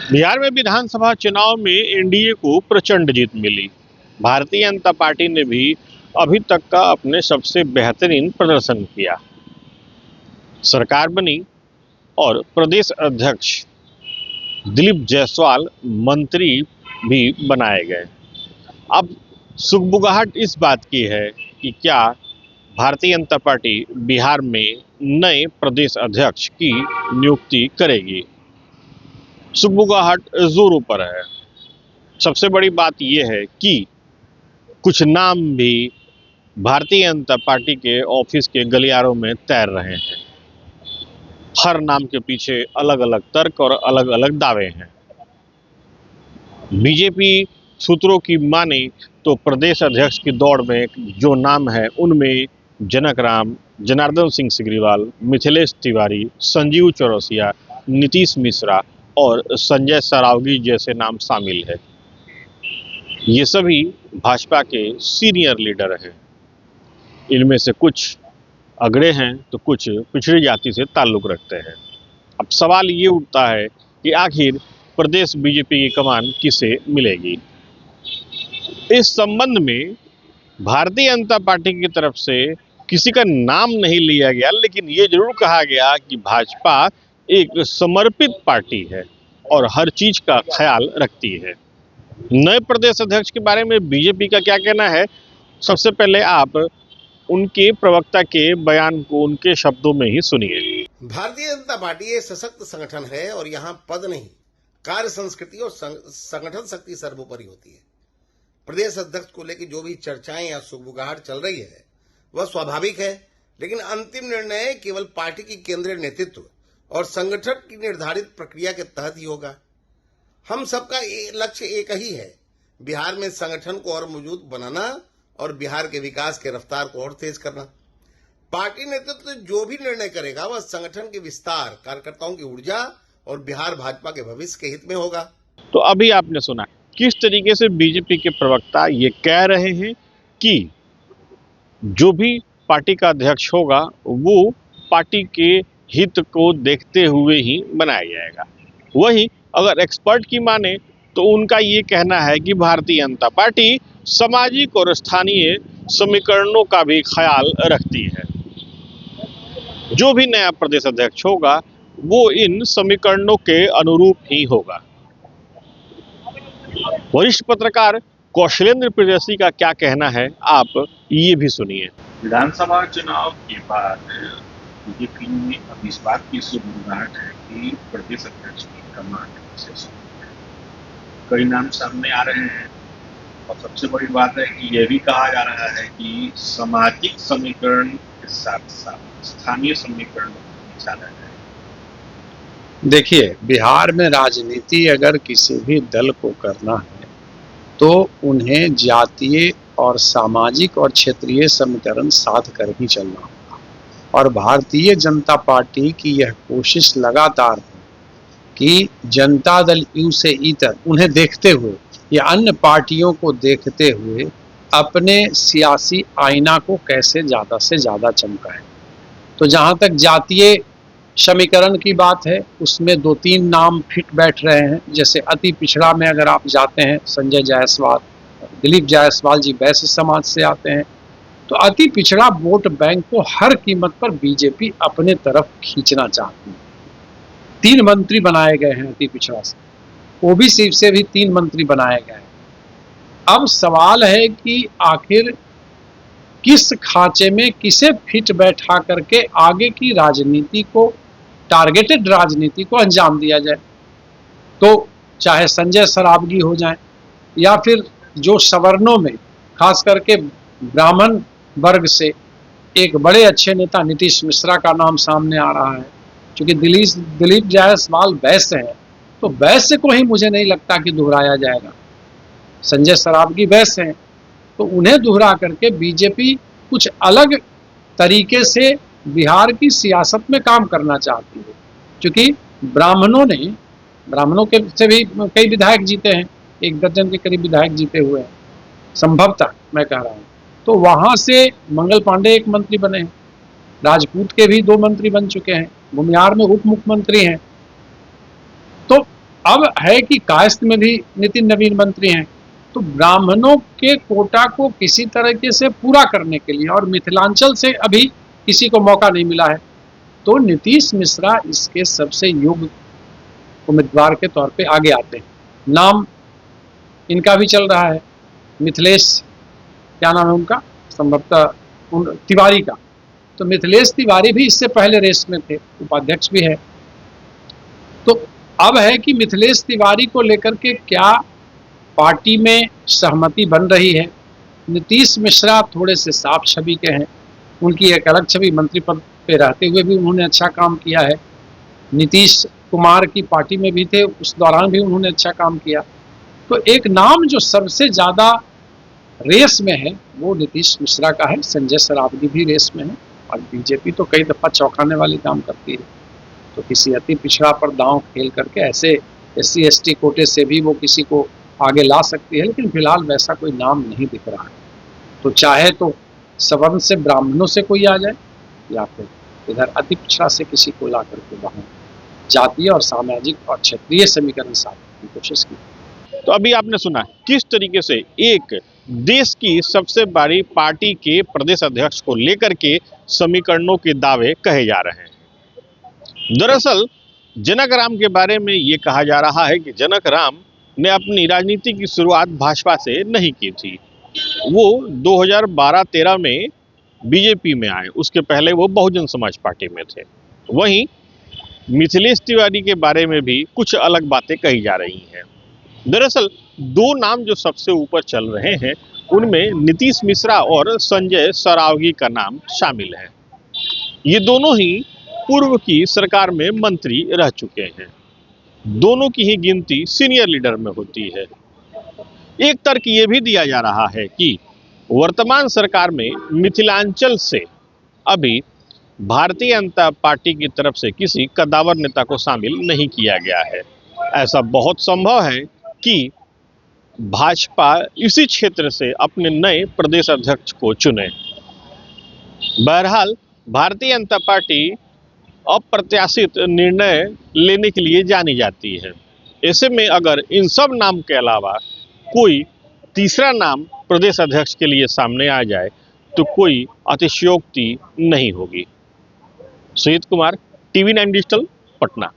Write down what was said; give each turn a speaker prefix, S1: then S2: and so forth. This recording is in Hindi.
S1: बिहार में विधानसभा चुनाव में एनडीए को प्रचंड जीत मिली। भारतीय जनता पार्टी ने भी अभी तक का अपने सबसे बेहतरीन प्रदर्शन किया। सरकार बनी और प्रदेश अध्यक्ष दिलीप जायसवाल मंत्री भी बनाए गए। अब सुगबुगाहट इस बात की है कि क्या भारतीय जनता पार्टी बिहार में नए प्रदेश अध्यक्ष की नियुक्ति करेगी। सुगबुगाहट जोरों पर है। सबसे बड़ी बात यह है कि कुछ नाम भी भारतीय जनता पार्टी के ऑफिस के गलियारों में तैर रहे हैं। हर नाम के पीछे अलग अलग तर्क और अलग अलग दावे हैं। बीजेपी सूत्रों की माने तो प्रदेश अध्यक्ष की दौड़ में जो नाम है उनमें जनक राम, जनार्दन सिंह सिग्रीवाल, मिथिलेश तिवारी, संजीव चौरसिया, नीतीश मिश्रा और संजय सरावगी जैसे नाम शामिल है। ये सभी भाजपा के सीनियर लीडर हैं। इनमें से कुछ अगड़े हैं तो कुछ पिछड़ी जाति से ताल्लुक रखते हैं। अब सवाल ये उठता है कि आखिर प्रदेश बीजेपी की कमान किसे मिलेगी। इस संबंध में भारतीय जनता पार्टी की तरफ से किसी का नाम नहीं लिया गया, लेकिन ये जरूर कहा गया कि भाजपा एक समर्पित पार्टी है और हर चीज का ख्याल रखती है। नए प्रदेश अध्यक्ष के बारे में बीजेपी का क्या कहना है, सबसे पहले आप उनके प्रवक्ता के बयान को उनके शब्दों में ही सुनिए।
S2: भारतीय जनता पार्टी एक सशक्त संगठन है और यहाँ पद नहीं, कार्य संस्कृति और संगठन शक्ति सर्वोपरि होती है। प्रदेश अध्यक्ष को लेकर जो भी चर्चाएं या सुगबुगाहट चल रही है वह स्वाभाविक है, लेकिन अंतिम निर्णय केवल पार्टी की केंद्रीय नेतृत्व और संगठन की निर्धारित प्रक्रिया के तहत ही होगा। हम सबका लक्ष्य एक ही है, बिहार में संगठन को और मजबूत बनाना और बिहार के विकास के रफ्तार को और तेज करना। पार्टी नेतृत्व जो भी निर्णय करेगा वह संगठन के विस्तार, कार्यकर्ताओं की ऊर्जा और बिहार भाजपा के भविष्य के हित में होगा।
S1: तो अभी आपने सुना किस तरीके से बीजेपी के प्रवक्ता ये कह रहे हैं कि जो भी पार्टी का अध्यक्ष होगा वो पार्टी के हित को देखते हुए ही बनाया जाएगा। वहीं अगर एक्सपर्ट की माने तो उनका ये कहना है कि भारतीय जनता पार्टी सामाजिक और स्थानीय समीकरणों का भी ख्याल रखती है। जो भी नया प्रदेश अध्यक्ष होगा वो इन समीकरणों के अनुरूप ही होगा। वरिष्ठ पत्रकार कौशलेंद्र प्रियदर्शी का क्या कहना है, आप ये भी सुनिए।
S3: विधानसभा चुनाव के बाद बीजेपी में अब इस बात की सुगबुगाहट है कि प्रदेश अध्यक्ष की कमान से कई नाम सामने आ रहे हैं और सबसे बड़ी बात है कि यह भी कहा जा रहा है कि सामाजिक समीकरण के साथ साथ स्थानीय समीकरण भी साधा जाए।
S4: देखिए, बिहार में राजनीति अगर किसी भी दल को करना है तो उन्हें जातीय और सामाजिक और क्षेत्रीय समीकरण साध कर ही चलना होगा। और भारतीय जनता पार्टी की यह कोशिश लगातार है कि जनता दल यू से इतर उन्हें देखते हुए या अन्य पार्टियों को देखते हुए अपने सियासी आईना को कैसे ज़्यादा से ज़्यादा चमकाएं। तो जहाँ तक जातीय समीकरण की बात है उसमें 2-3 नाम फिट बैठ रहे हैं। जैसे अति पिछड़ा में अगर आप जाते हैं, संजय जायसवाल, दिलीप जायसवाल जी वैश्य समाज से आते हैं, तो अति पिछड़ा वोट बैंक को हर कीमत पर बीजेपी अपने तरफ खींचना चाहती है। 3 मंत्री बनाए गए हैं अति पिछड़ा से, ओबीसी से भी 3 मंत्री बनाए गए हैं। अब सवाल है कि आखिर किस खांचे में किसे फिट बैठा करके आगे की राजनीति को, टारगेटेड राजनीति को अंजाम दिया जाए। तो चाहे संजय सरावगी हो जाए या फिर जो सवर्णों में खास करके ब्राह्मण वर्ग से एक बड़े अच्छे नेता नीतीश मिश्रा का नाम सामने आ रहा है। क्योंकि दिलीप जायसवाल वैश्य है तो वैश्य को ही मुझे नहीं लगता कि दोहराया जाएगा। संजय सरावगी वैश्य हैं तो उन्हें दोहरा करके बीजेपी कुछ अलग तरीके से बिहार की सियासत में काम करना चाहती है। क्योंकि ब्राह्मणों के से भी कई विधायक जीते हैं, 1 दर्जन के करीब विधायक जीते हुए हैं संभवतः, मैं कह रहा हूँ। तो वहाँ से मंगल पांडे एक मंत्री बने हैं, राजपूत के भी 2 मंत्री बन चुके हैं, भूमिहार में उप मुख्यमंत्री हैं। तो अब है कि कायस्थ में भी नितिन नवीन मंत्री हैं, तो ब्राह्मणों के कोटा को किसी तरीके से पूरा करने के लिए, और मिथिलांचल से अभी किसी को मौका नहीं मिला है, तो नीतीश मिश्रा इसके सबसे योग्य उम्मीदवार के तौर पे आगे आते हैं। नाम इनका भी चल रहा है, मिथिलेश, क्या नाम है उनका, संभवतः तिवारी का। तो मिथिलेश तिवारी भी इससे पहले रेस में थे, उपाध्यक्ष भी है। तो अब है कि मिथिलेश तिवारी को लेकर के क्या पार्टी में सहमति बन रही है। नीतीश मिश्रा थोड़े से साफ छवि के हैं, उनकी एक अलग छवि, मंत्री पद पे रहते हुए भी उन्होंने अच्छा काम किया है। नीतीश कुमार की पार्टी में भी थे, उस दौरान भी उन्होंने अच्छा काम किया। तो एक नाम जो सबसे ज़्यादा रेस में है वो नीतीश मिश्रा का है। संजय सरावगी भी रेस में है, और बीजेपी तो कई दफ़ा चौंकाने वाली काम करती है, तो किसी अति पिछड़ा पर दांव खेल करके ऐसे SC/ST कोटे से भी वो किसी को आगे ला सकती है, लेकिन फिलहाल वैसा कोई नाम नहीं दिख रहा है। तो चाहे तो सवर्ण से, ब्राह्मणों से कोई आ जाए, या फिर इधर अति पिछड़ा से किसी को ला करके वहाँ जातीय और सामाजिक और क्षेत्रीय समीकरण साधने की कोशिश की।
S1: तो अभी आपने सुना किस तरीके से एक देश की सबसे बड़ी पार्टी के प्रदेश अध्यक्ष को लेकर के समीकरणों के दावे कहे जा रहे हैं। दरअसल जनक राम के बारे में ये कहा जा रहा है कि जनक राम ने अपनी राजनीति की शुरुआत भाजपा से नहीं की थी। वो 2012-13 में बीजेपी में आए, उसके पहले वो बहुजन समाज पार्टी में थे। वहीं मिथिलेश तिवारी के बारे में भी कुछ अलग बातें कही जा रही हैं। दरअसल दो नाम जो सबसे ऊपर चल रहे हैं उनमें नीतीश मिश्रा और संजय सरावगी का नाम शामिल है। ये दोनों ही पूर्व की सरकार में मंत्री रह चुके हैं। दोनों की ही गिनती सीनियर लीडर में होती है। एक तर्क ये भी दिया जा रहा है कि वर्तमान सरकार में मिथिलांचल से अभी भारतीय जनता पार्टी की तरफ से किसी कद्दावर नेता को शामिल नहीं किया गया है। ऐसा बहुत संभव है कि भाजपा इसी क्षेत्र से अपने नए प्रदेश अध्यक्ष को चुने। बहरहाल भारतीय जनता पार्टी अप्रत्याशित निर्णय लेने के लिए जानी जाती है। ऐसे में अगर इन सब नाम के अलावा कोई तीसरा नाम प्रदेश अध्यक्ष के लिए सामने आ जाए तो कोई अतिशयोक्ति नहीं होगी। Sujit Kumar, TV9 digital, Patna.